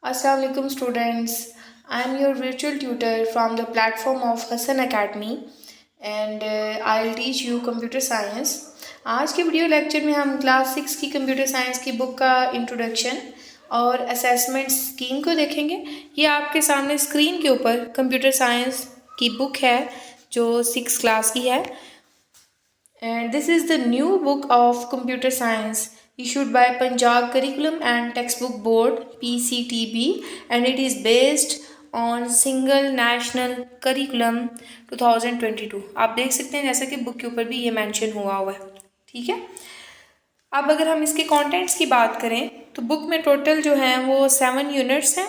Assalamualaikum students. I am your virtual tutor from the platform of Hassan Academy and I'll teach you computer science. आज के video lecture में हम class 6 की computer science की book का introduction और assessment scheme को देखेंगे। ये आपके सामने स्क्रीन के ऊपर कंप्यूटर साइंस की बुक है जो 6 क्लास की है and this is the new book of computer science issued by Punjab Curriculum and Textbook Board PCTB and it is based on single national curriculum 2022। आप देख सकते हैं जैसा कि बुक के ऊपर भी ये मेंशन हुआ है। ठीक है, अब अगर हम इसके कंटेंट्स की बात करें तो बुक में टोटल जो है वो 7 यूनिट्स हैं।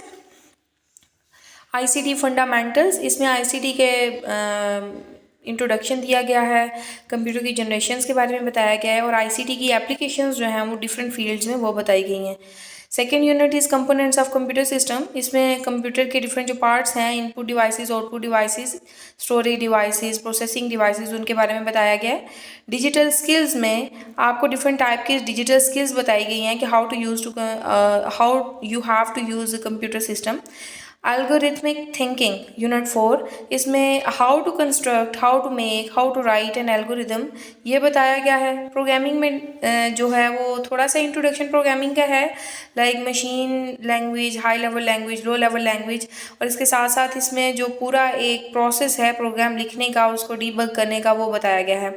आईसीटी फंडामेंटल्स, इसमें आईसीटी के इंट्रोडक्शन दिया गया है, कंप्यूटर की जनरेशन्स के बारे में बताया गया है और आईसीटी की एप्लीकेशंस जो हैं वो डिफरेंट फील्ड्स में वो बताई गई हैं। Second unit is components of computer system, इसमें कंप्यूटर के डिफरेंट जो पार्ट्स हैं, input devices, output devices, storage devices, processing devices, उनके बारे में बताया गया है। डिजिटल स्किल्स में आपको डिफरेंट टाइप के डिजिटल स्किल्स बताई गई हैं कि how you have to use computer system. Algorithmic thinking unit 4, इसमें how to construct, how to make, how to write an algorithm ये बताया गया है। प्रोग्रामिंग में जो है वो थोड़ा सा इंट्रोडक्शन प्रोग्रामिंग का है, like machine language, high level language, low level language, और इसके साथ साथ इसमें जो पूरा एक प्रोसेस है प्रोग्राम लिखने का, उसको डीबग करने का, वो बताया गया है।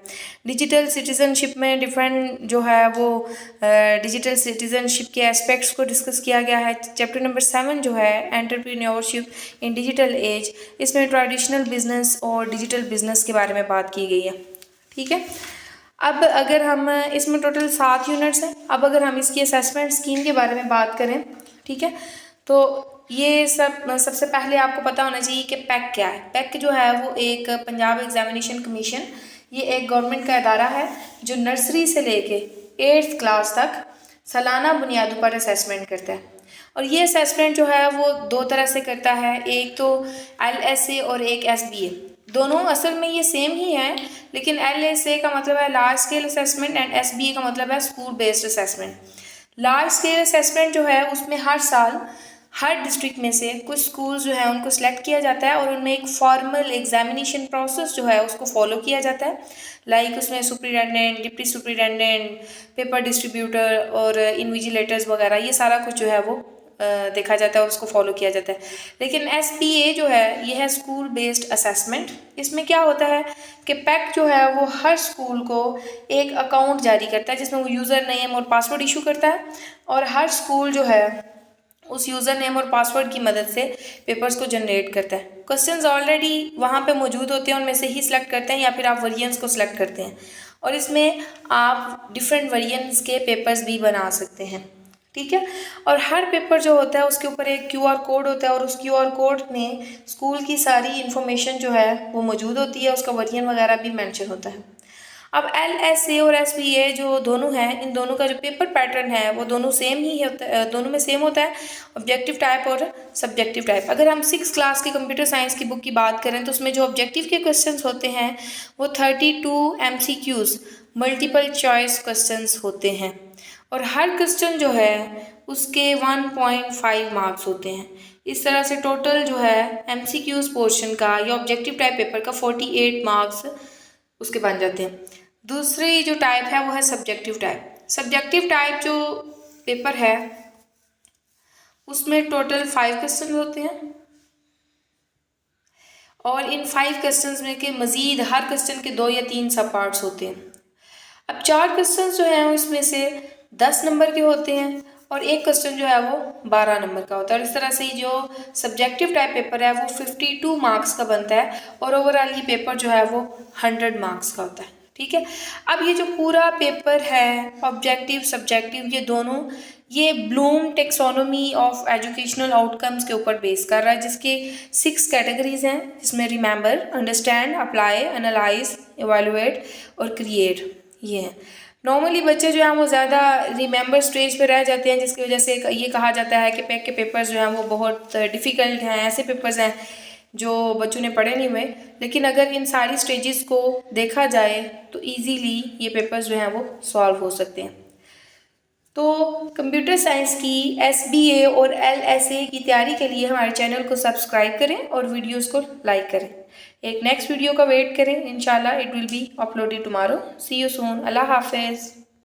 डिजिटल सिटीजनशिप में डिफरेंट जो है वो डिजिटल सिटीजनशिप के एस्पेक्ट्स को डिस्कस किया गया है। चैप्टर नंबर 7 जो है एंटरप्रेन्योरशिप इन डिजिटल एज, इसमें ट्रेडिशनल बिजनेस और डिजिटल बिजनेस के बारे में बात की गई है। ठीक है, अब अगर हम इसमें टोटल 7 यूनिट्स हैं। अब अगर हम इसकी असेसमेंट स्कीम के बारे में बात करें, ठीक है, तो ये सबसे पहले आपको पता होना चाहिए कि पैक क्या है। पैक जो है वो एक पंजाब एग्जामिनेशन कमीशन, ये एक गवर्नमेंट का अदारा है जो नर्सरी से लेके 8th क्लास तक सालाना बुनियादों पर असेसमेंट करता है। और ये असेसमेंट जो है वो 2 तरह से करता है, एक तो LSA और एक SBA। दोनों असल में ये सेम ही है, लेकिन LSA का मतलब है large scale assessment and SBA का मतलब है school based assessment. Large scale assessment जो है उसमें हर साल हर डिस्ट्रिक्ट में से कुछ स्कूल्स जो है उनको सिलेक्ट किया जाता है और उनमें एक फॉर्मल एग्जामिनेशन प्रोसेस जो है उसको फॉलो किया जाता है। लाइक उसमें superintendent, deputy superintendent, paper distributor और इन्विजिलेटर्स वगैरह, ये सारा कुछ जो है वो देखा जाता है और उसको फॉलो किया जाता है। लेकिन SPA जो है ये है स्कूल बेस्ड असेसमेंट। इसमें क्या होता है कि पैक जो है वो हर स्कूल को एक अकाउंट जारी करता है जिसमें वो यूज़र नेम और पासवर्ड इशू करता है और हर स्कूल जो है उस यूज़र नेम और पासवर्ड की मदद से पेपर्स को जनरेट करता है। क्वेश्चंस ऑलरेडी वहाँ पे मौजूद होते हैं, उनमें से ही सिलेक्ट करते हैं या फिर आप वेरिएंट्स को सिलेक्ट करते हैं और इसमें आप डिफरेंट वेरिएंट्स के पेपर्स भी बना सकते हैं। ठीक है, और हर पेपर जो होता है उसके ऊपर एक QR कोड होता है और उस QR कोड में स्कूल की सारी इन्फॉर्मेशन जो है वो मौजूद होती है, उसका वेरिएंट वगैरह भी मेंशन होता है। अब LSA और SBA जो दोनों हैं, इन दोनों का जो पेपर पैटर्न है वो दोनों सेम ही होता है, दोनों में सेम होता है, ऑब्जेक्टिव टाइप और सब्जेक्टिव टाइप। अगर हम 6 क्लास की कंप्यूटर साइंस की बुक की बात करें तो उसमें जो ऑब्जेक्टिव के क्वेश्चंस होते हैं वो 32 MCQs मल्टीपल चॉइस क्वेश्चंस होते हैं और हर क्वेश्चन जो है उसके 1.5 मार्क्स होते हैं। इस तरह से टोटल जो है MCQs पोर्शन का या ऑब्जेक्टिव टाइप पेपर का 48 मार्क्स उसके बन जाते हैं। दूसरी जो टाइप है वो है सब्जेक्टिव टाइप। सब्जेक्टिव टाइप जो पेपर है उसमें टोटल 5 क्वेश्चन होते हैं और इन 5 क्वेश्चंस में के मज़ीद हर क्वेश्चन के 2 या 3 सब पार्ट्स होते हैं। अब 4 क्वेश्चन जो हैं उसमें से 10 नंबर के होते हैं और एक क्वेश्चन जो है वो 12 नंबर का होता है और इस तरह से जो सब्जेक्टिव टाइप पेपर है वो 52 मार्क्स का बनता है और ओवरऑल ये पेपर जो है वो 100 मार्क्स का होता है। ठीक है, अब ये जो पूरा पेपर है ऑब्जेक्टिव सब्जेक्टिव ये दोनों ये Bloom taxonomy of educational outcomes के ऊपर बेस कर रहा है, जिसके 6 कैटेगरीज हैं, जिसमें remember, understand, apply, analyse, evaluate और क्रिएट ये हैं। नॉर्मली बच्चे जो हैं वो ज़्यादा रिमेंबर स्टेज पे रह जाते हैं, जिसकी वजह से ये कहा जाता है कि पैक के पेपर्स जो हैं वो बहुत डिफ़िकल्ट हैं, ऐसे पेपर्स हैं जो बच्चों ने पढ़े नहीं हुए। लेकिन अगर इन सारी स्टेजेस को देखा जाए तो इजीली ये पेपर्स जो हैं वो सॉल्व हो सकते हैं। तो कंप्यूटर साइंस की SBA और LSA की तैयारी के लिए हमारे चैनल को सब्सक्राइब करें और वीडियोस को लाइक करें। एक नेक्स्ट वीडियो का वेट करें, इंशाल्लाह it will be uploaded tomorrow. See you soon. अल्लाह हाफिज़।